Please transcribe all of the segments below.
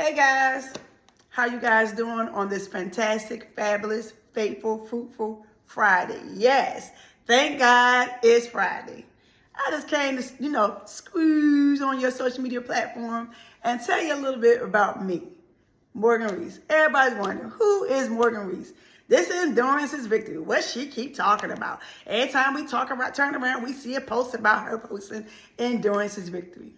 Hey guys, how you guys doing on this fantastic, fabulous, faithful, fruitful Friday? Yes, thank God it's Friday. I just came to, squeeze on your social media platform and tell you a little bit about me, Morgan Rees. Everybody's wondering, who is Morgan Rees? This endurance is victory. What she keep talking about? Every time we talk about turn around, we see a post about her posting endurance is victory.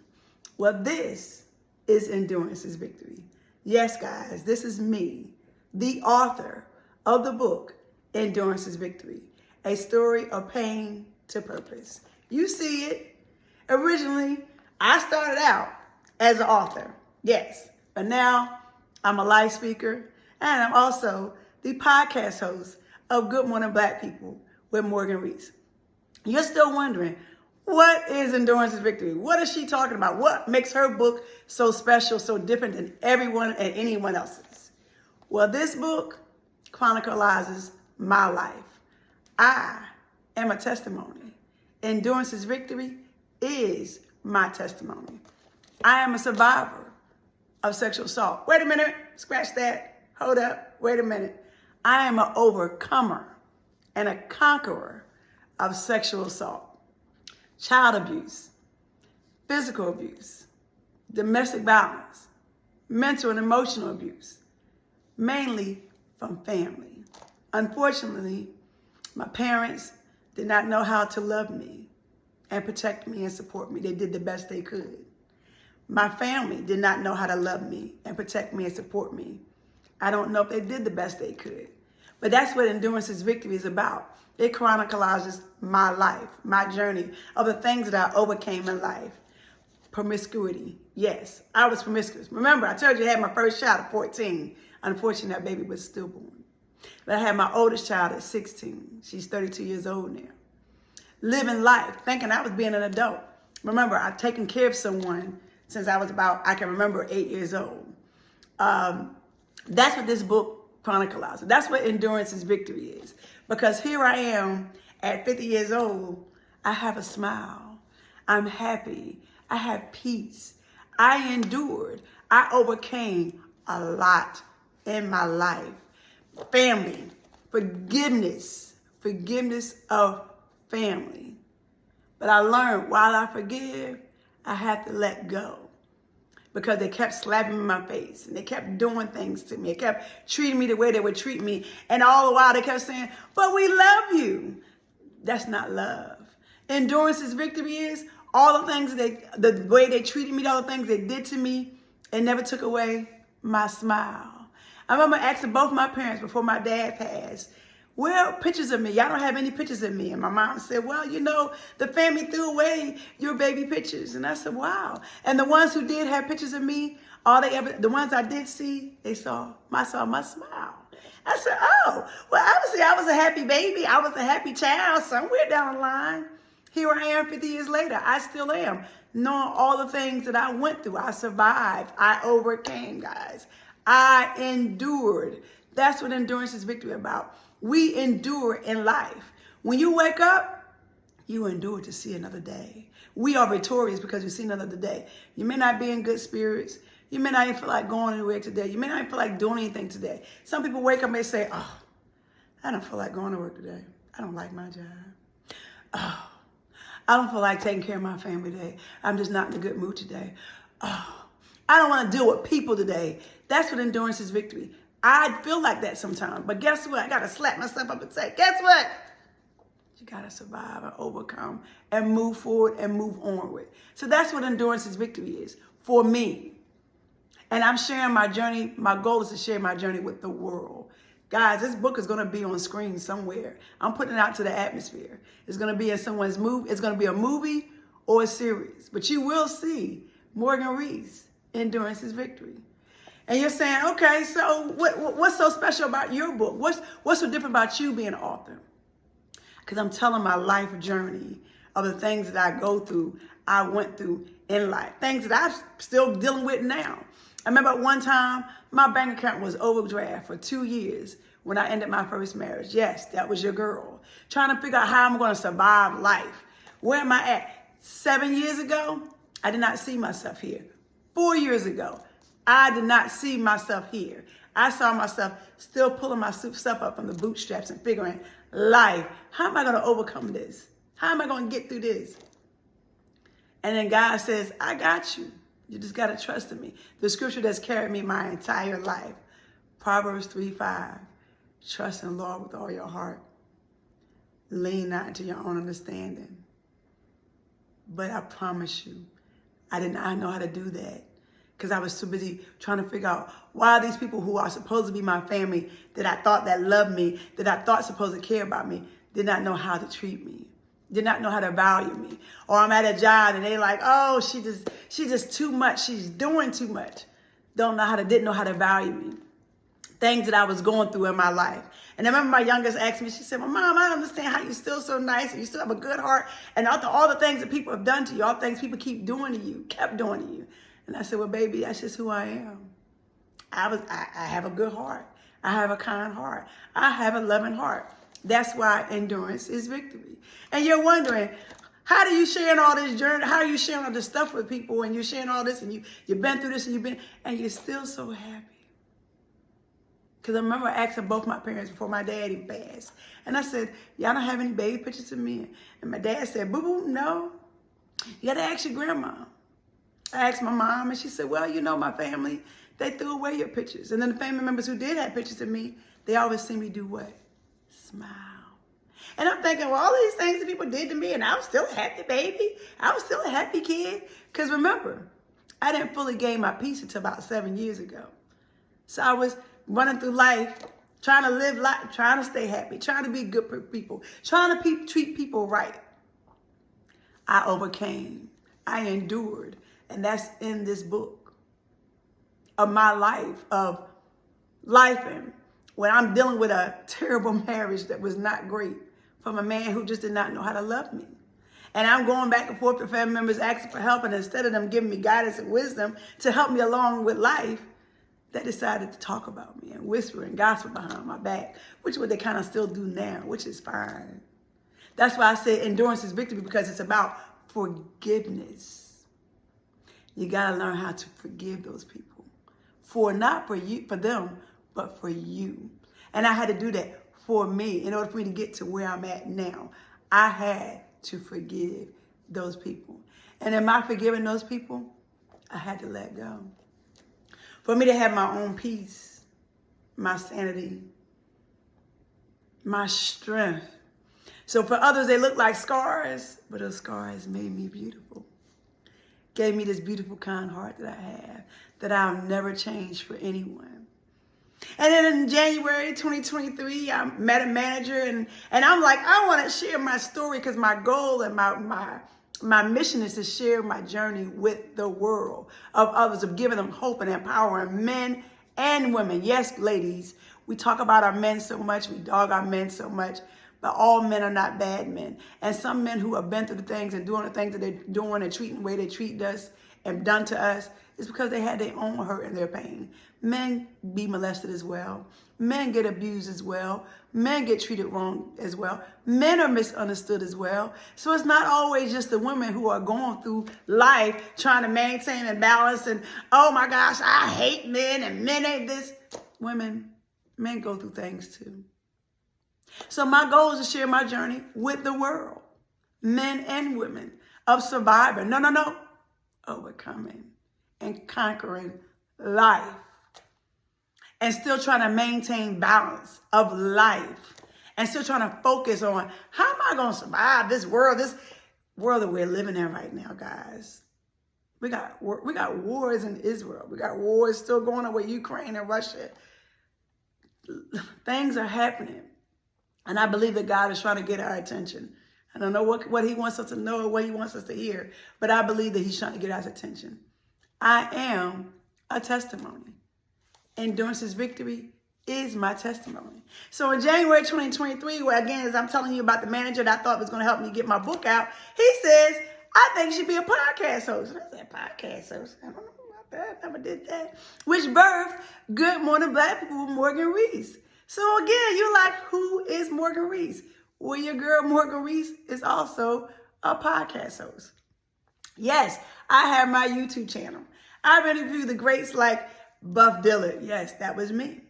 Well, this is endurance is victory. Yes, guys, this is me, the author of the book, Endurance is Victory, a story of pain to purpose. You see it. Originally, I started out as an author, yes, but now I'm a live speaker and I'm also the podcast host of Good Morning Black People with Morgan Rees. You're still wondering, what is Endurance is Victory? What is she talking about? What makes her book so special, so different than everyone and anyone else's? Well, this book chronicles my life. I am a testimony. Endurance is Victory is my testimony. I am a survivor of sexual assault. Wait a minute, scratch that. Hold up, wait a minute. I am an overcomer and a conqueror of sexual assault, child abuse, physical abuse, domestic violence, mental and emotional abuse, mainly from family. Unfortunately, my parents did not know how to love me and protect me and support me. They did the best they could. My family did not know how to love me and protect me and support me. I don't know if they did the best they could. But that's what Endurance is Victory is about. It chronicles my life, my journey of the things that I overcame in life. Promiscuity. Yes, I was promiscuous. Remember, I told you I had my first child at 14. Unfortunately, that baby was stillborn. But I had my oldest child at 16. She's 32 years old now. Living life, thinking I was being an adult. Remember, I've taken care of someone since I was I can remember 8 years old. That's what this book chronicles. That's what Endurance is Victory is. Because here I am at 50 years old, I have a smile. I'm happy. I have peace. I endured. I overcame a lot in my life. Family, forgiveness of family. But I learned while I forgive, I have to let go. Because they kept slapping me in my face and they kept doing things to me. They kept treating me the way they would treat me. And all the while they kept saying, but we love you. That's not love. Endurance is victory is all the things the way they treated me, all the things they did to me, it never took away my smile. I remember asking both my parents before my dad passed, where are pictures of me? Y'all don't have any pictures of me. And my mom said, well, the family threw away your baby pictures. And I said, wow. And the ones who did have pictures of me, the ones I did see, they saw my smile. I said, oh, well, obviously I was a happy baby. I was a happy child somewhere down the line. Here I am 50 years later. I still am. Knowing all the things that I went through. I survived. I overcame, guys. I endured. That's what Endurance is Victory about. We endure in life. When you wake up, you endure to see another day. We are victorious because we see another day. You may not be in good spirits. You may not even feel like going anywhere today. You may not even feel like doing anything today. Some people wake up and they say, oh, I don't feel like going to work today. I don't like my job. Oh, I don't feel like taking care of my family today. I'm just not in a good mood today. Oh, I don't want to deal with people today. That's what Endurance is Victory. I feel like that sometimes, but guess what? I got to slap myself up and say, guess what? You got to survive and overcome and move forward and move onward. So that's what Endurance is Victory is for me. And I'm sharing my journey. My goal is to share my journey with the world. Guys, this book is going to be on screen somewhere. I'm putting it out to the atmosphere. It's going to be in someone's movie. It's going to be a movie or a series. But you will see Morgan Rees, Endurance is Victory. And you're saying, okay, so what's so special about your book? What's so different about you being an author? Because I'm telling my life journey of the things that I go through, I went through in life. Things that I'm still dealing with now. I remember one time, my bank account was overdraft for 2 years when I ended my first marriage. Yes, that was your girl. Trying to figure out how I'm going to survive life. Where am I at? 7 years ago, I did not see myself here. 4 years ago, I did not see myself here. I saw myself still pulling my stuff up from the bootstraps and figuring, life, how am I going to overcome this? How am I going to get through this? And then God says, I got you. You just got to trust in me. The scripture that's carried me my entire life. Proverbs 3:5. Trust in the Lord with all your heart. Lean not into your own understanding. But I promise you, I did not know how to do that because I was too busy trying to figure out why these people who are supposed to be my family, that I thought that loved me, that I thought supposed to care about me, did not know how to treat me, did not know how to value me. Or I'm at a job and they like, oh, she's just too much. She's doing too much. Didn't know how to value me. Things that I was going through in my life. And I remember my youngest asked me, she said, well, Mom, I don't understand how you're still so nice and you still have a good heart. And after all the things that people have done to you, all the things people keep doing to you, kept doing to you. And I said, well, baby, that's just who I am. I have a good heart. I have a kind heart. I have a loving heart. That's why endurance is victory. And you're wondering, how do you sharing all this journey? How are you sharing all this stuff with people and you're sharing all this and you've been through this and you're still so happy? Because I remember asking both my parents before my daddy passed. And I said, y'all don't have any baby pictures of me? And my dad said, boo-boo, no. You got to ask your grandma. I asked my mom and she said, well, you know, my family, they threw away your pictures. And then the family members who did have pictures of me, they always see me do what? Smile. And I'm thinking, well, all these things that people did to me and I was still a happy baby. I was still a happy kid. Because remember, I didn't fully gain my peace until about 7 years ago. So I was running through life, trying to live life, trying to stay happy, trying to be good people, trying to treat people right. I overcame. I endured. And that's in this book of my life, of life. And when I'm dealing with a terrible marriage that was not great from a man who just did not know how to love me. And I'm going back and forth to family members asking for help. And instead of them giving me guidance and wisdom to help me along with life, they decided to talk about me and whisper and gossip behind my back, which is what they kind of still do now, which is fine. That's why I say endurance is victory, because it's about forgiveness. You got to learn how to forgive those people not for them, but for you. And I had to do that for me in order for me to get to where I'm at now. I had to forgive those people. And in my forgiving those people, I had to let go. For me to have my own peace, my sanity, my strength. So for others, they look like scars, but those scars made me beautiful. Gave me this beautiful, kind heart that I have, that I'll never change for anyone. And then in January 2023, I met a manager and I'm like, I want to share my story because my goal and my mission is to share my journey with the world of others, of giving them hope and empowering men and women. Yes, ladies, we talk about our men so much, we dog our men so much, but all men are not bad men. And some men who have been through the things and doing the things that they're doing and treating the way they treat us and done to us is because they had their own hurt and their pain. Men be molested as well. Men get abused as well. Men get treated wrong as well. Men are misunderstood as well. So it's not always just the women who are going through life trying to maintain and balance and, oh my gosh, I hate men and men ain't this. Men go through things too. So my goal is to share my journey with the world, men and women, of surviving. No. Overcoming and conquering life. And still trying to maintain balance of life. And still trying to focus on how am I going to survive this world that we're living in right now, guys. We got wars in Israel. We got wars still going on with Ukraine and Russia. Things are happening. And I believe that God is trying to get our attention. I don't know what he wants us to know or what he wants us to hear, but I believe that he's trying to get our attention. I am a testimony. Endurance is victory is my testimony. So in January 2023, where again, as I'm telling you about the manager that I thought was going to help me get my book out, he says, I think you should be a podcast host. And I said, podcast host? I don't know about that. I never did that. Which birthed Good Morning Black People with Morgan Rees. So again, you're like, who is Morgan Rees? Well, your girl Morgan Rees is also a podcast host. Yes, I have my YouTube channel. I've interviewed the greats like Buff Dillard, yes, that was me.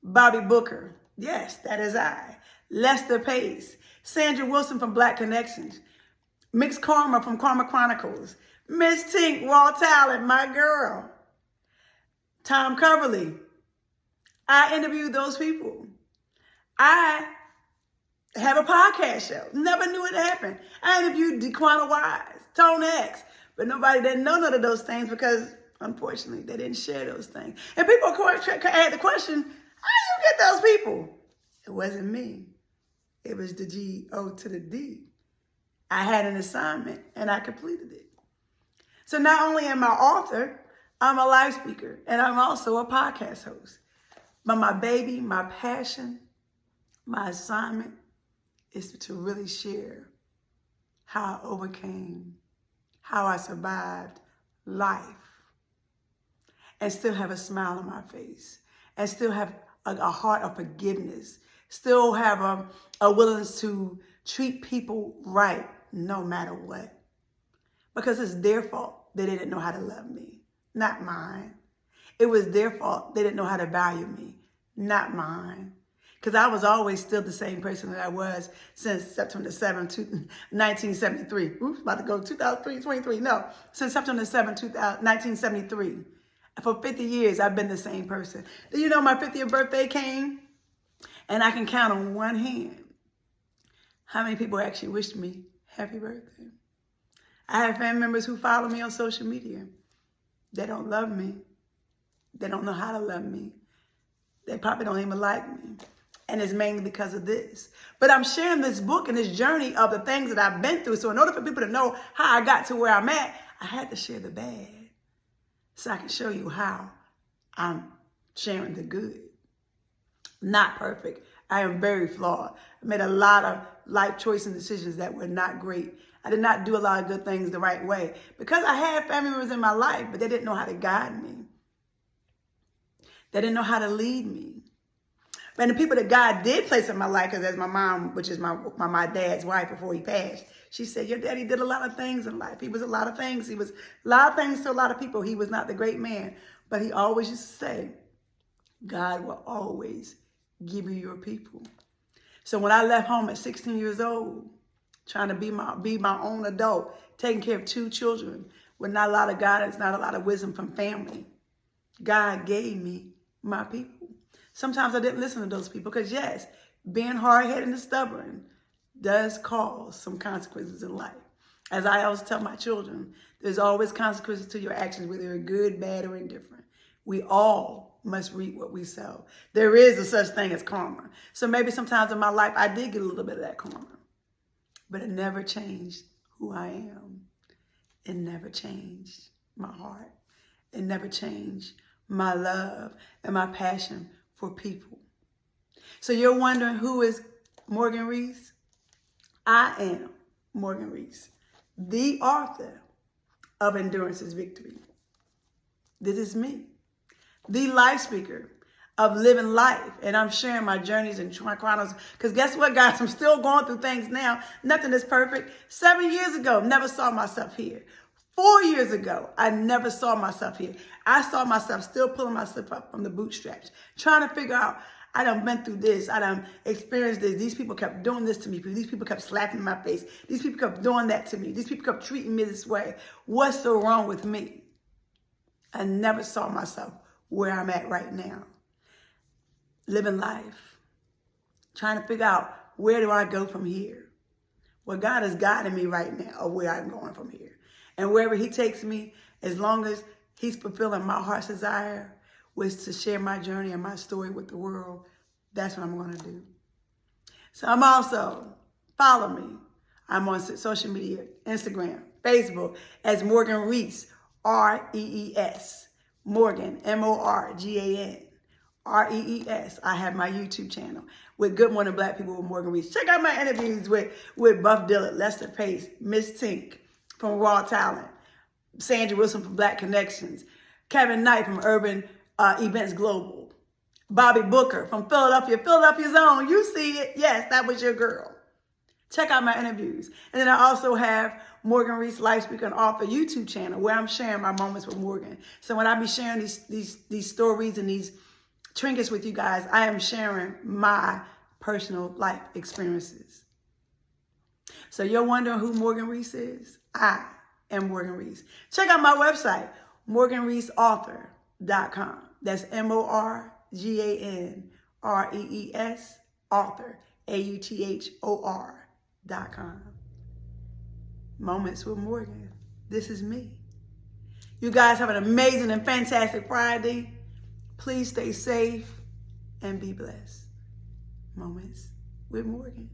Bobby Booker, yes, that is I. Lester Pace, Sandra Wilson from Black Connections, Mix Karma from Karma Chronicles, Miss Tink, Raw Talent, my girl. Tom Coverly. I interviewed those people. I have a podcast show. Never knew it happened. I interviewed DeQuana Wise, Tone X, but nobody didn't know none of those things because, unfortunately, they didn't share those things. And people, of course, had the question, how do you get those people? It wasn't me. It was the G-O to the D. I had an assignment, and I completed it. So not only am I an author, I'm a live speaker, and I'm also a podcast host. But my baby, my passion, my assignment is to really share how I overcame, how I survived life, and still have a smile on my face, and still have a heart of forgiveness, still have a willingness to treat people right no matter what. Because it's their fault they didn't know how to love me, not mine. It was their fault they didn't know how to value me, not mine. Because I was always still the same person that I was since September 7th, 1973. Oops, about to go 2023. No, since September 7th, 1973. For 50 years, I've been the same person. Do you know my 50th birthday came? And I can count on one hand how many people actually wished me happy birthday. I have family members who follow me on social media. They don't love me. They don't know how to love me. They probably don't even like me. And it's mainly because of this. But I'm sharing this book and this journey of the things that I've been through. So in order for people to know how I got to where I'm at, I had to share the bad. So I can show you how I'm sharing the good. Not perfect. I am very flawed. I made a lot of life choices and decisions that were not great. I did not do a lot of good things the right way. Because I had family members in my life, but they didn't know how to guide me. They didn't know how to lead me. And the people that God did place in my life, because as my mom, which is my dad's wife before he passed, she said, your daddy did a lot of things in life. He was a lot of things. He was a lot of things to a lot of people. He was not the great man. But he always used to say, God will always give you your people. So when I left home at 16 years old, trying to be my own adult, taking care of 2 children with not a lot of guidance, not a lot of wisdom from family, God gave me my people. Sometimes I didn't listen to those people because, yes, being hard-headed and stubborn does cause some consequences in life. As I always tell my children, there's always consequences to your actions, whether they're good, bad, or indifferent. We all must reap what we sow. There is a such thing as karma. So maybe sometimes in my life, I did get a little bit of that karma. But it never changed who I am. It never changed my heart. It never changed my love and my passion for people. So you're wondering who is Morgan Rees? I am Morgan Rees, the author of Endurance is Victory. This is me, the life speaker of living life. And I'm sharing my journeys and my chronicles. Because guess what, guys? I'm still going through things now. Nothing is perfect. 7 years ago, never saw myself here. 4 years ago, I never saw myself here. I saw myself still pulling myself up from the bootstraps, trying to figure out, I done been through this. I done experienced this. These people kept doing this to me. These people kept slapping my face. These people kept doing that to me. These people kept treating me this way. What's so wrong with me? I never saw myself where I'm at right now. Living life. Trying to figure out, where do I go from here? Well, God is guiding me right now of where I'm going from here. And wherever he takes me, as long as he's fulfilling my heart's desire, was to share my journey and my story with the world, that's what I'm going to do. So I'm also, follow me. I'm on social media, Instagram, Facebook, as Morgan Rees, R-E-E-S. Morgan, M-O-R-G-A-N. R-E-E-S. I have my YouTube channel with Good Morning Black People with Morgan Rees. Check out my interviews with Buff Dillard, Lester Pace, Miss Tink from Raw Talent, Sandra Wilson from Black Connections, Kevin Knight from Urban Events Global, Bobby Booker from Philadelphia's own. You see it. Yes, that was your girl. Check out my interviews. And then I also have Morgan Rees Life Speaker and Author YouTube channel where I'm sharing my moments with Morgan. So when I be sharing these stories and these trinkets with you guys, I am sharing my personal life experiences. So you're wondering who Morgan Rees is? I am Morgan Rees. Check out my website, morganreesauthor.com. That's MorganRees, author, AUTHOR.com. Moments with Morgan. This is me. You guys have an amazing and fantastic Friday. Please stay safe and be blessed. Moments with Morgan.